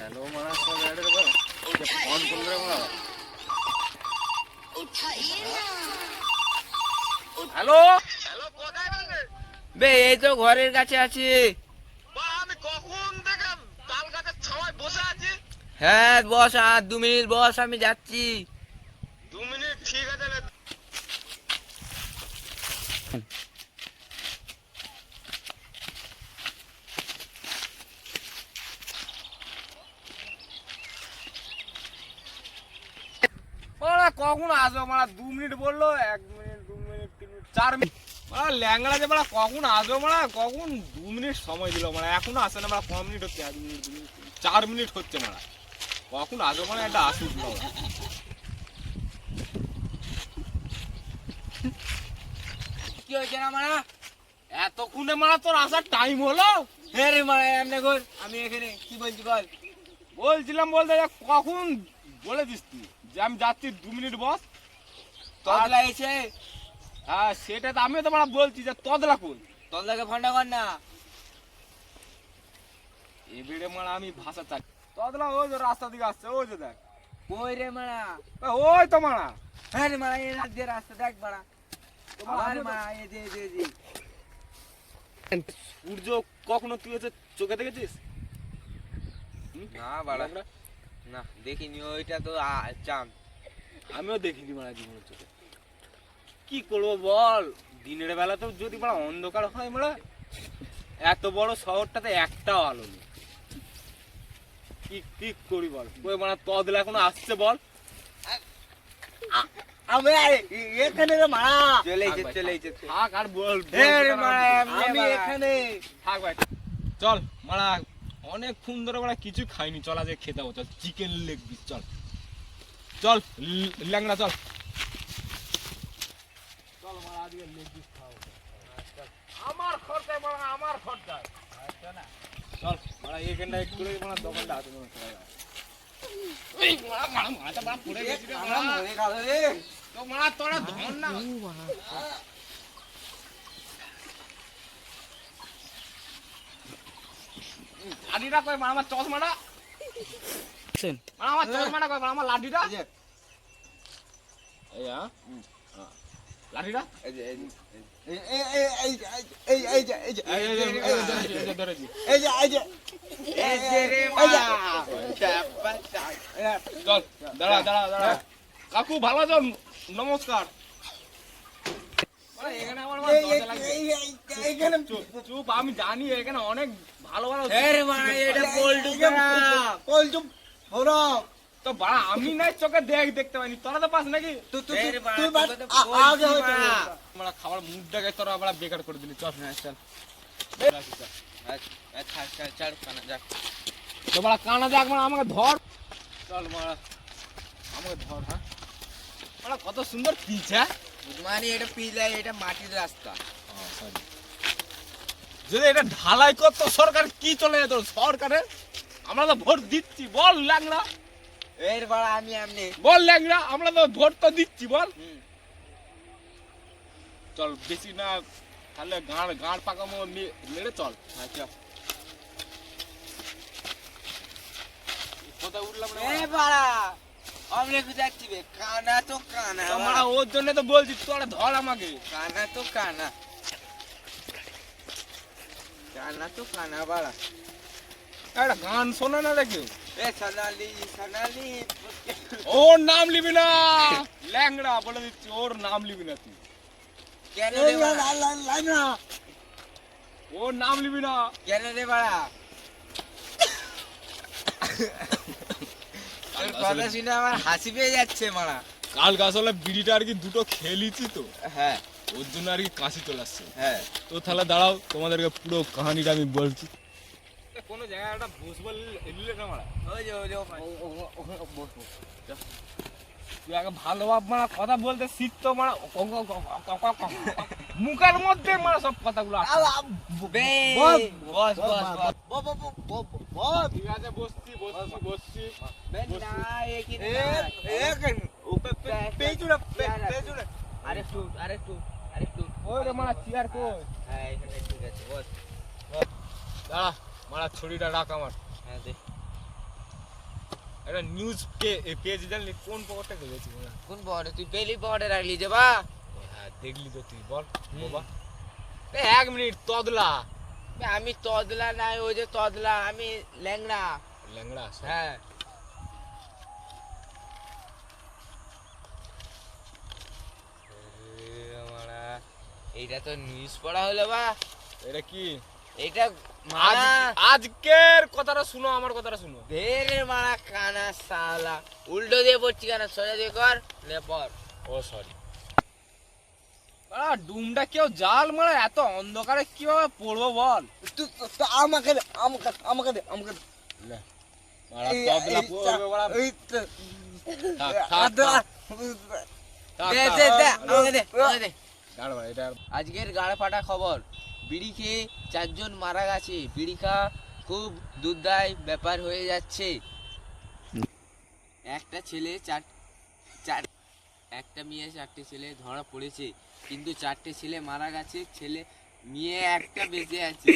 গেল মারা সব এডের বল ওই যে ফোন করলে মারা হ্যালো হ্যালো, কোথায় বলবে? বে এই তো ঘরের কাছে আছি। বা আমি কখন থেকে তাল গাছের ছাওয়ায় বসে আছি। হ্যাঁ বস, আর 2 মিনিট বস, আমি যাচ্ছি। 2 মিনিট ঠিক আছে রে। মারা কখন আসবে মারা? 2 মিনিট বললো, 1 মিনিট 2 মিনিট 3 মিনিট 4 মিনিট মারা ল্যাংড়া যে মারা কখন আসবে মারা? কখন 2 মিনিট সময় দিল মারা, এখনো আসে না মারা। 5 মিনিট হচ্ছে, 1 মিনিট 2 মিনিট 4 মিনিট হচ্ছে মারা, কখন আসবে মারা? একটা আসুক মারা। কি হয়েছে না মারা? এতক্ষণে মারা তোর আসার টাইম হলো? হ্যাঁ রে মারা, এমনি কর, আমি এখানে কি বলছি বল। বলছিলাম বলতে যে কখন বলে দিস তুই যে আমি যাচ্ছি, 2 মিনিট বস। তদলা এসে, হ্যাঁ সেটা তো আমিও তো মারা বলছি যে তদলা কই, তদলাকে ফোনটা কর না। এবারে মারা আমি ভাষা চাই, তদলা ওই যে রাস্তা দিকে আসছে, ওই যে দেখ। কই রে মারা? ওই তো মারা। হ্যাঁ রে মারা, এই রাস্তা রাস্তা দেখ মারা। আরে মারা এই যে সূর্য কখনো তুই হচ্ছে চোখে দেখেছিস? না বাড়া, না দেখিনি, ওইটা তো চাঁদ। আমিও দেখিনি মারা জীবনের চোখে। কি করবো বল, দিনের বেলা তো যদি মারা অন্ধকার হয় মারা, এত বড় শহরটাতে একটাও আলো নেই। কি কি করি বল, ওই মারা তদলা এখনো আসছে বল। আমি এখানে রে মারা চলে থাক আর বল, আমি এখানে থাক ভাই। চল মারা, অনেক ফোন ধরে মারা কিছু খাইনি, চল আজকে খেতে হবে। চল চিকেন লেগ পিস, চল চল ল্যাংড়া চল চল মারা, আজকে লেগ পিস খাবো। আমার খরচায় মারা, আমার খরচায়। চল মারা, এখানটা একটু মারা দোকানটা আছে মনে হয়। এই মারা মারা মাথা মারা পড়ে গেছি রে মারা, মরে গেল রে। তো মারা তোরা ধর না। লাঠিটা কই মারা, আমার চশমাটা মারা, আমার চশমাটা কই মারা, আমার লাঠিটা। এই লাঠিটা ধরেছি। চল দাঁড়া দাঁড়া দাঁড়া, কাকু ভালো আছো? নমস্কার। এখানে আমার দরজা লাগছে। চুপ চুপ, আমি জানি এখানে অনেক ভালো ভালো তো বাড়া, আমি নাই চোখে দেখতে পাইনি, তোরা তো পাস নাকি? আমরা খাবার মুখটাকে তোরা আবার বেকার করে দিলি। চল চল তো বাড়া, কানা দেখ মারা, আমাকে ধর। চল মারা, আমাকে ধর। হ্যাঁ মারা, কত সুন্দর পিচ। হ্যাঁ মানে এটা পিলাই, এটা মাটির রাস্তা। যদি এটা ঢালাই করতো সরকার, কি চলে যেত সরকারের? আমরা তো ভোট দিচ্ছি, বল ল্যাংড়া। এর বাড়া আমি এমনি বল ল্যাংড়া, আমরা তো ভোট তো দিচ্ছি, বল। চল বেশি না, তাহলে গাঁড় পাকামো মেরে চল। আচ্ছা কোথায় উঠলাম না এ বাড়া আমি একটু যাচ্ছি বে, কানা তো কানা আমরা, ওর জন্য তো বলছি তোরা ধর আমাকে। কানা তো কানা, কানা তো কানা বাড়া। একটা গান শোনা না রে কেউ? এ সোনালি সোনালি ওর নাম লিবি না ল্যাংড়া, বলে দিচ্ছি, ওর নাম লিবি না তুই। কেন রে বাড়া? ওর নাম লিবি না। কেন রে বাড়া? তোর কথা শুনে আমার হাসি পেয়ে যাচ্ছে মারা। কাল আসলে বিড়িটা আর কি দুটো খেলিছি তো, হ্যাঁ ওর জন্য আর কি কাশি চলে আসছে। হ্যাঁ তো তাহলে দাঁড়াও, তোমাদেরকে পুরো কাহিনীটা আমি বলছি। কোনো জায়গায় একটা বসবো এলিলে না মারা, ওই যে তুই আগে ভালো ভাব মারা, কথা বলতে শিখতো মারা, মুখের মধ্যে মারা সব কথাগুলো আসে। বস বস বস বস, ঠিক আছে বসছি বসছি বসছি। আরেকটু ওই রে মারা, চেয়ার কই? হ্যাঁ এখানে ঠিক আছে বস। দাঁড়া মারা, ছড়িটা রাখ আমার। হ্যাঁ দে একটা নিউজ পেজ জানলি কোন পকেটটা গেছি কোন পকেটে তুই পেলি পকেটে রাখলি যে বা হ্যাঁ দেখলি তো তুই বল বাবা 1 মিনিট তদলা আমি তদলা নাই ওই যে তদলা আমি ল্যাংড়া ল্যাংড়া হ্যাঁ এইটা তো নিউজ পড়া হলো বা এটা কি এটা মারা আজকের কথাটা শুনো আমার কথাটা শুনো ভেরে মারা কানা সালা উল্টো দিয়ে পড়ছি কেন সোজা দিয়ে কর লে পর ও সরি ডুমটা কেউ জাল মারা এত অন্ধকারে কিভাবে পড়বো বল তুই আমাকে দে আমাকে আমাকে দে আমাকে দে মারা তবলা পড়বে বড়া এই তো থাক থাক দে দে দে আমাকে দে আমাকে দে দাঁড়া এটা আজকের গাড়ে ফাটা খবর বিড়ি খেয়ে 4 জন মারা গেছে বিড়ি খাওয়া খুব দুর্দায় ব্যাপার হয়ে যাচ্ছে একটা ছেলে একটা মেয়ে 4টে ছেলে ধরা পড়েছে কিন্তু 4টে ছেলে মারা গেছে ছেলে মেয়ে একটা বেঁচে আছে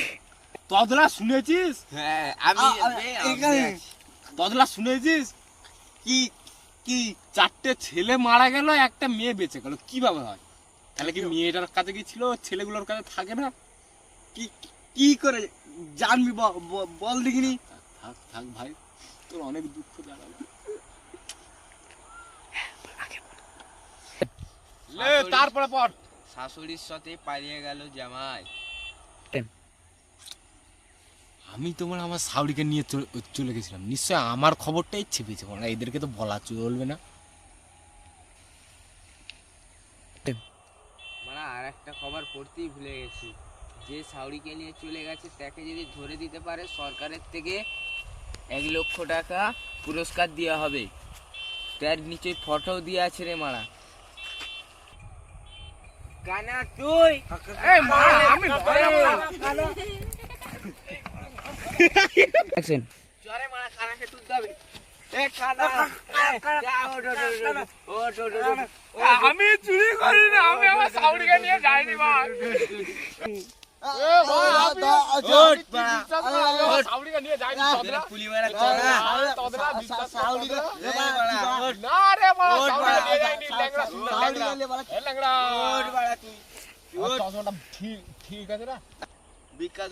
তদলা শুনেছিস হ্যাঁ আমি তদলা শুনেছিস কি কি 4টে ছেলে মারা গেল একটা মেয়ে বেঁচে গেল কিভাবে হয় তাহলে কি মেয়েটার কাছে কি ছিল ছেলেগুলোর কাছে থাকে না কি কি করে জানবি বল দেখিনি থাক থাক ভাই তোর অনেক দুঃখ জানালো লে তারপরে পর শাশুড়ির সাথে পালিয়ে গেল জামাই আমি তোমার আমার শাউরিকে নিয়ে চলে গেছিলাম নিশ্চয় আমার খবরটাই ছিপেছে মানে এদেরকে তো বলা চলবে না মানে আর একটা খবর পড়তেই ভুলে গেছি যে শাউরিকে নিয়ে চলে গেছে তাকে যদি ধরে দিতে পারে সরকারের থেকে 1 লক্ষ টাকা পুরস্কার দেওয়া হবে তার নিচে ফটো দিয়ে আছে রে মারা কানা তুই এই মারা আমি অ্যাকশন চরে মারা কানাকে তুলতে হবে এ কানা আমি চুরি করি না আমি আমার শাউরিকে নিয়ে যাইনি ভাই শাউরিকে নিয়ে যাইনি তদলা পুলি মারা তদলা বিশ্বাস শাউরিকে না রে মারা শাউরিকে নিয়ে যাইনি ল্যাংড়া ল্যাংড়া ওট বাড়া তুই ঠিক আছে না বিকাশ